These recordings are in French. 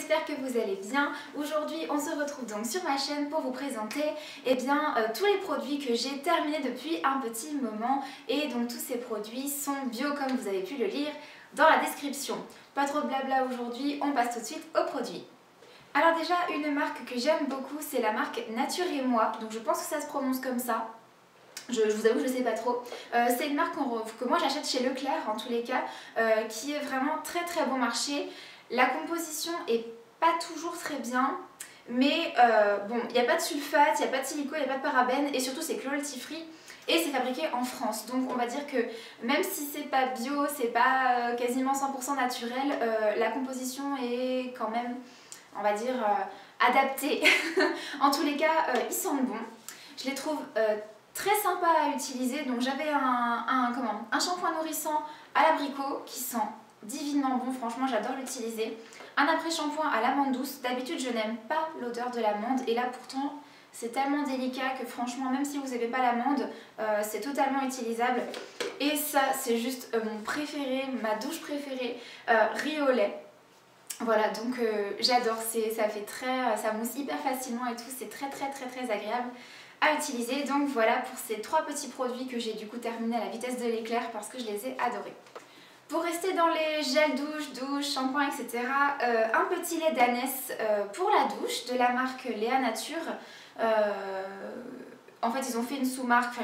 j'espère que vous allez bien. Aujourd'hui on se retrouve donc sur ma chaîne pour vous présenter tous les produits que j'ai terminés depuis un petit moment. Et donc tous ces produits sont bio comme vous avez pu le lire dans la description. Pas trop de blabla aujourd'hui, on passe tout de suite aux produits. Alors déjà une marque que j'aime beaucoup, c'est la marque Nature et Moi, donc je pense que ça se prononce comme ça. Je vous avoue, je ne sais pas trop. C'est une marque que moi j'achète chez Leclerc en tous les cas, qui est vraiment très très bon marché. La composition est pas toujours très bien, mais bon, il n'y a pas de sulfate, il n'y a pas de silicone, il n'y a pas de parabènes et surtout c'est cruelty free et c'est fabriqué en France. Donc on va dire que même si c'est pas bio, c'est pas quasiment 100% naturel, la composition est quand même, on va dire, adaptée. En tous les cas, ils sentent bon. Je les trouve très sympa à utiliser. Donc j'avais un shampoing nourrissant à l'abricot qui sent divinement bon, franchement j'adore l'utiliser. Un après-shampoing à l'amande douce. D'habitude je n'aime pas l'odeur de l'amande et là pourtant c'est tellement délicat que franchement même si vous n'aimez pas l'amande, c'est totalement utilisable. Et ça c'est juste mon préféré, ma douche préférée, riz au lait. Voilà, donc j'adore, ça mousse hyper facilement et tout, c'est très agréable à utiliser. Donc voilà pour ces trois petits produits que j'ai du coup terminés à la vitesse de l'éclair parce que je les ai adorés. Pour rester dans les gels douche, shampoing, etc., un petit lait d'ânesse pour la douche de la marque Léa Nature. En fait ils ont fait une sous-marque,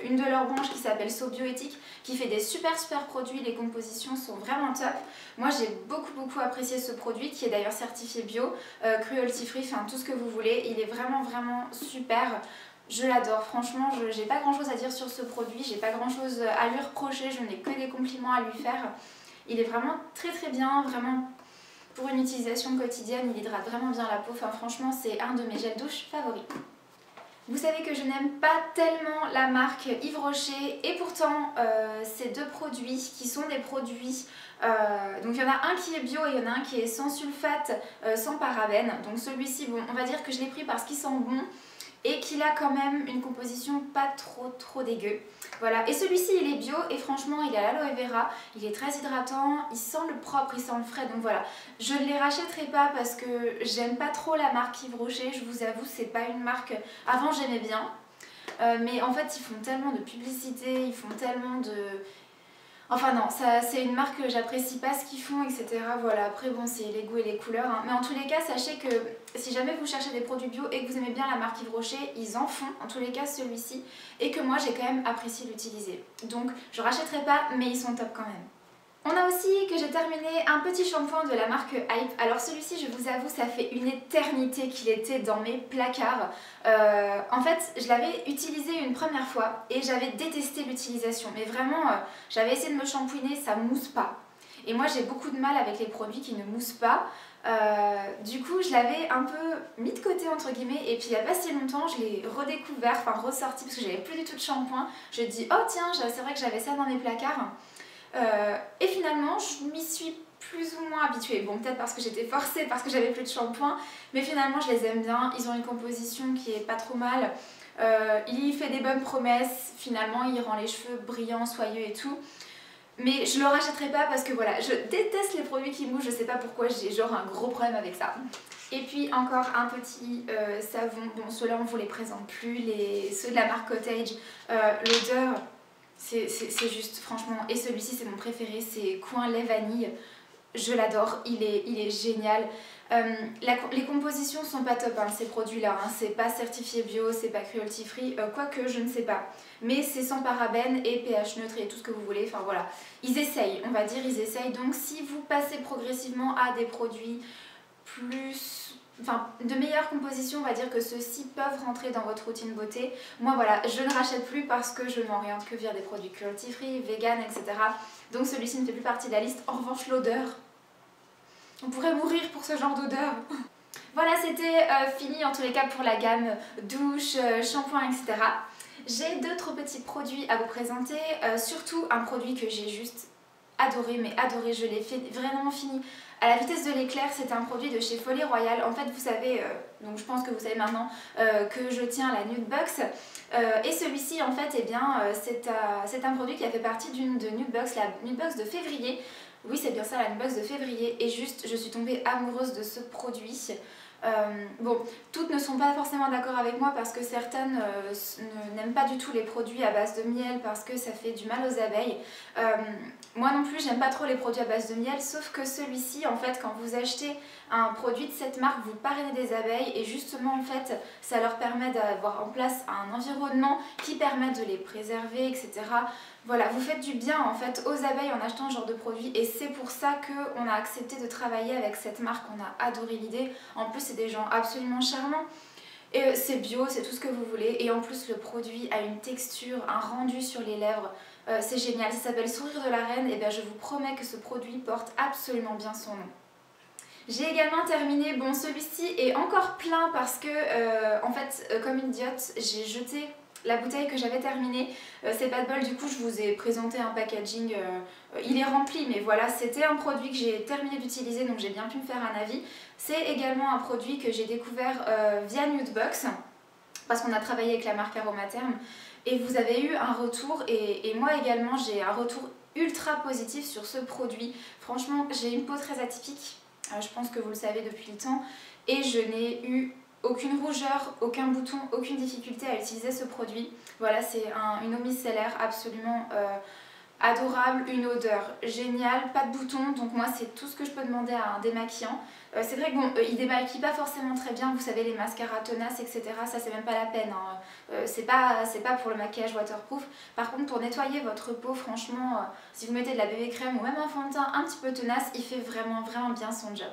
une de leurs branches qui s'appelle So Bioéthique qui fait des super produits, les compositions sont vraiment top. Moi j'ai beaucoup apprécié ce produit qui est d'ailleurs certifié bio, cruelty free, enfin tout ce que vous voulez, il est vraiment super. Je l'adore, franchement, j'ai pas grand chose à dire sur ce produit, j'ai pas grand chose à lui reprocher, je n'ai que des compliments à lui faire. Il est vraiment très bien, vraiment pour une utilisation quotidienne, il hydrate vraiment bien la peau, enfin franchement c'est un de mes gels douche favoris. Vous savez que je n'aime pas tellement la marque Yves Rocher et pourtant ces deux produits qui sont des produits, donc il y en a un qui est bio et il y en a un qui est sans sulfate, sans parabènes. Donc celui-ci, bon, on va dire que je l'ai pris parce qu'il sent bon et qu'il a quand même une composition pas trop dégueu. Voilà, et celui-ci il est bio et franchement il est à l'aloe vera, il est très hydratant, il sent le propre, il sent le frais, donc voilà. Je ne les rachèterai pas parce que j'aime pas trop la marque Yves Rocher, je vous avoue, c'est pas une marque, avant j'aimais bien, mais en fait ils font tellement de publicité, ils font tellement de... Enfin non, c'est une marque que j'apprécie pas ce qu'ils font, etc. Voilà, après bon c'est les goûts et les couleurs, hein. Mais en tous les cas sachez que si jamais vous cherchez des produits bio et que vous aimez bien la marque Yves Rocher, ils en font, en tous les cas celui-ci, et que moi j'ai quand même apprécié l'utiliser. Donc je rachèterai pas, mais ils sont top quand même. On a aussi que j'ai terminé un petit shampoing de la marque Hype. Alors celui-ci, je vous avoue, ça fait une éternité qu'il était dans mes placards. En fait, je l'avais utilisé une première fois et j'avais détesté l'utilisation. Mais vraiment, j'avais essayé de me shampouiner, ça mousse pas. Et moi, j'ai beaucoup de mal avec les produits qui ne moussent pas. Du coup, je l'avais un peu mis de côté entre guillemets. Et puis il n'y a pas si longtemps, je l'ai redécouvert, enfin ressorti parce que j'avais plus du tout de shampoing. Je me dis, oh tiens, c'est vrai que j'avais ça dans mes placards. Et finalement je m'y suis plus ou moins habituée, bon peut-être parce que j'étais forcée, parce que j'avais plus de shampoing, mais finalement je les aime bien, ils ont une composition qui est pas trop mal, il fait des bonnes promesses, finalement il rend les cheveux brillants, soyeux et tout, mais je le rachèterai pas parce que voilà, je déteste les produits qui moussent, je sais pas pourquoi, j'ai genre un gros problème avec ça. Et puis encore un petit savon, bon ceux-là on vous les présente plus, ceux de la marque Cottage, l'odeur... C'est juste, franchement, et celui-ci c'est mon préféré, c'est Coin lait vanille, je l'adore, il est génial. Les compositions sont pas top, hein, ces produits-là, hein, c'est pas certifié bio, c'est pas cruelty free, quoique je ne sais pas. Mais c'est sans parabènes et pH neutre et tout ce que vous voulez, enfin voilà. Ils essayent, on va dire, ils essayent, donc si vous passez progressivement à des produits de meilleure composition, on va dire que ceux-ci peuvent rentrer dans votre routine beauté. Moi voilà, je ne rachète plus parce que je m'oriente que vers des produits cruelty free, vegan, etc. Donc celui-ci ne fait plus partie de la liste. En revanche l'odeur, on pourrait mourir pour ce genre d'odeur. Voilà, c'était fini en tous les cas pour la gamme douche, shampoing, etc. J'ai d'autres petits produits à vous présenter, surtout un produit que j'ai juste adoré, mais adoré, je l'ai fait vraiment fini à la vitesse de l'éclair. C'était un produit de chez Folie Royale. En fait vous savez, donc je pense que vous savez maintenant que je tiens la Nude Box, et celui-ci en fait, eh bien, c'est un produit qui a fait partie d'une de Nude Box, la Nude Box de février. Oui, c'est bien ça, la Unbox de février. Et juste, je suis tombée amoureuse de ce produit. Bon, toutes ne sont pas forcément d'accord avec moi parce que certaines n'aiment pas du tout les produits à base de miel parce que ça fait du mal aux abeilles. Moi non plus, j'aime pas trop les produits à base de miel, sauf que celui-ci, en fait, quand vous achetez un produit de cette marque, vous parrainez des abeilles et justement, en fait, ça leur permet d'avoir en place un environnement qui permet de les préserver, etc. Voilà, vous faites du bien en fait aux abeilles en achetant ce genre de produit et c'est pour ça qu'on a accepté de travailler avec cette marque, on a adoré l'idée. En plus, c'est des gens absolument charmants. Et c'est bio, c'est tout ce que vous voulez. Et en plus, le produit a une texture, un rendu sur les lèvres. C'est génial. Ça s'appelle Sourire de la Reine. Et bien, je vous promets que ce produit porte absolument bien son nom. J'ai également terminé, bon celui-ci est encore plein parce que en fait comme une idiote j'ai jeté la bouteille que j'avais terminée. C'est pas de bol, du coup je vous ai présenté un packaging, il est rempli mais voilà c'était un produit que j'ai terminé d'utiliser donc j'ai bien pu me faire un avis. C'est également un produit que j'ai découvert via Nudebox parce qu'on a travaillé avec la marque Aromatherm et vous avez eu un retour et moi également j'ai un retour ultra positif sur ce produit. Franchement j'ai une peau très atypique. Je pense que vous le savez depuis le temps et je n'ai eu aucune rougeur, aucun bouton, aucune difficulté à utiliser ce produit. Voilà, c'est une eau micellaire absolument adorable, une odeur géniale, pas de boutons, donc moi c'est tout ce que je peux demander à un démaquillant. C'est vrai que bon, il démaquille pas forcément très bien, vous savez les mascaras tenaces, etc. Ça c'est même pas la peine, hein. C'est pas pour le maquillage waterproof. Par contre pour nettoyer votre peau, franchement, si vous mettez de la bébé crème ou même un fond de teint un petit peu tenace, il fait vraiment bien son job.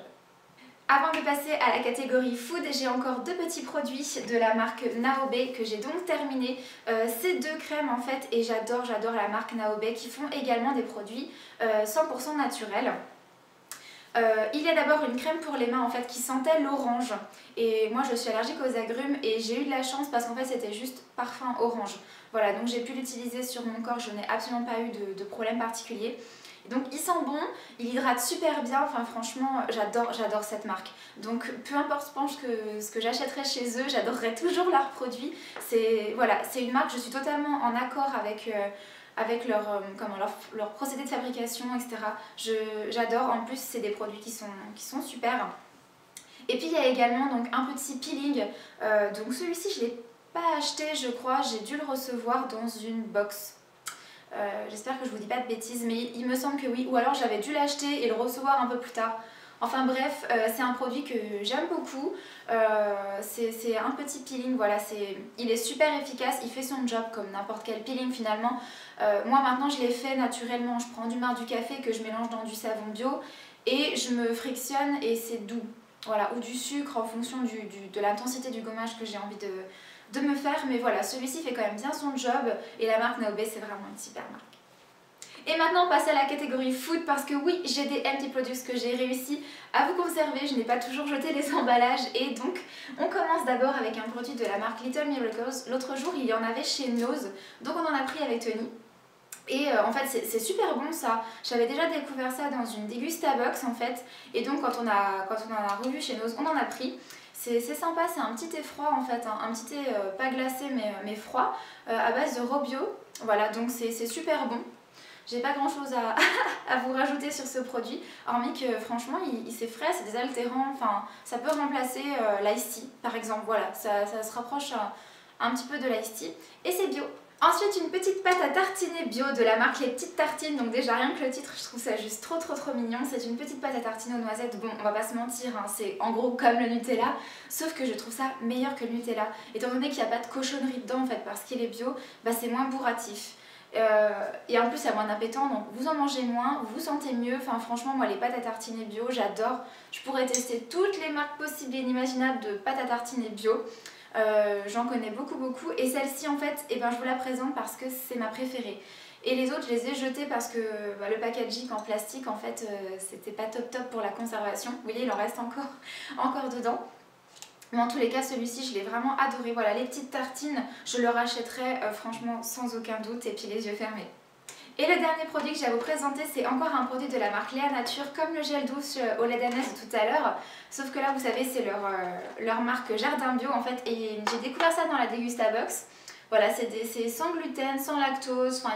Avant de passer à la catégorie food, j'ai encore deux petits produits de la marque Naobe que j'ai donc terminé. Ces deux crèmes en fait, et j'adore la marque Naobe qui font également des produits 100% naturels. Il y a d'abord une crème pour les mains en fait qui sentait l'orange et moi je suis allergique aux agrumes et j'ai eu de la chance parce qu'en fait c'était juste parfum orange. Voilà, donc j'ai pu l'utiliser sur mon corps, je n'ai absolument pas eu de problème particulier. Donc il sent bon, il hydrate super bien, enfin franchement j'adore cette marque. Donc peu importe je pense que ce que j'achèterai chez eux, j'adorerai toujours leurs produits. Voilà, c'est une marque, je suis totalement en accord avec leur procédé de fabrication, etc. J'adore, en plus c'est des produits qui sont super. Et puis il y a également donc, un petit peeling, donc celui-ci je ne l'ai pas acheté je crois, j'ai dû le recevoir dans une box. J'espère que je vous dis pas de bêtises mais il me semble que oui, ou alors j'avais dû l'acheter et le recevoir un peu plus tard. Enfin bref, c'est un produit que j'aime beaucoup, c'est un petit peeling, voilà, il est super efficace, il fait son job comme n'importe quel peeling finalement. Moi maintenant je l'ai fait naturellement, je prends du marc du café que je mélange dans du savon bio et je me frictionne et c'est doux. Voilà, ou du sucre en fonction de l'intensité du gommage que j'ai envie de me faire, mais voilà, celui-ci fait quand même bien son job et la marque Naobe c'est vraiment une super marque. Et maintenant on passe à la catégorie food parce que oui, j'ai des empty products que j'ai réussi à vous conserver, je n'ai pas toujours jeté les emballages et donc on commence d'abord avec un produit de la marque Little Miracles. L'autre jour il y en avait chez Nose, donc on en a pris avec Tony. Et en fait c'est super bon ça, j'avais déjà découvert ça dans une Degustabox en fait et donc quand on en a revu chez Nose, on en a pris. C'est sympa, c'est un petit thé froid en fait, un petit thé pas glacé mais froid à base de robio, voilà donc c'est super bon. J'ai pas grand chose à vous rajouter sur ce produit, hormis que franchement c'est frais, c'est désaltérant, enfin ça peut remplacer l'ice tea par exemple, voilà, ça se rapproche un petit peu de l'ice tea et c'est bio. Ensuite une petite pâte à tartiner bio de la marque Les Petites Tartines, donc déjà rien que le titre je trouve ça juste trop mignon. C'est une petite pâte à tartiner aux noisettes, bon on va pas se mentir, hein, c'est en gros comme le Nutella, sauf que je trouve ça meilleur que le Nutella, étant donné qu'il n'y a pas de cochonnerie dedans en fait parce qu'il est bio, bah c'est moins bourratif. Et en plus il y a moins d'appétant donc vous en mangez moins, vous vous sentez mieux, enfin franchement moi les pâtes à tartiner bio j'adore, je pourrais tester toutes les marques possibles et inimaginables de pâtes à tartiner bio. J'en connais beaucoup et celle-ci en fait eh ben, je vous la présente parce que c'est ma préférée et les autres je les ai jetées parce que bah, le packaging en plastique en fait c'était pas top pour la conservation, vous voyez il en reste encore dedans. Mais en tous les cas celui-ci je l'ai vraiment adoré, voilà les petites tartines je le rachèterai franchement sans aucun doute et puis les yeux fermés. Et le dernier produit que j'ai à vous présenter, c'est encore un produit de la marque Léa Nature, comme le gel douche au lait d'ananas de tout à l'heure. Sauf que là, vous savez, c'est leur marque Jardin Bio en fait. Et j'ai découvert ça dans la Degustabox. Voilà, c'est sans gluten, sans lactose, enfin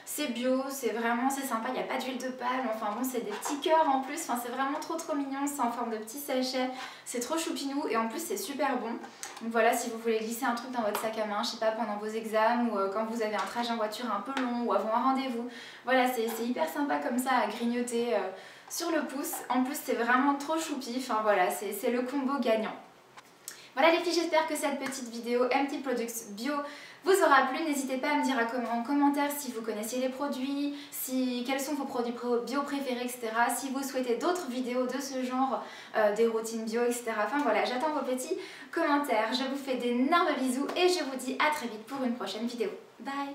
c'est bio, c'est sympa, il n'y a pas d'huile de palme, enfin bon c'est des petits cœurs en plus, enfin c'est vraiment trop mignon, c'est en forme de petits sachets, c'est trop choupinou et en plus c'est super bon. Donc voilà, si vous voulez glisser un truc dans votre sac à main, je sais pas, pendant vos examens ou quand vous avez un trajet en voiture un peu long ou avant un rendez-vous, voilà, c'est hyper sympa comme ça à grignoter sur le pouce. En plus c'est vraiment trop choupi, enfin voilà, c'est le combo gagnant. Voilà les filles, j'espère que cette petite vidéo MT Products Bio vous aura plu. N'hésitez pas à me dire en commentaire si vous connaissiez les produits, quels sont vos produits bio préférés, etc. Si vous souhaitez d'autres vidéos de ce genre, des routines bio, etc. Enfin voilà, j'attends vos petits commentaires. Je vous fais d'énormes bisous et je vous dis à très vite pour une prochaine vidéo. Bye!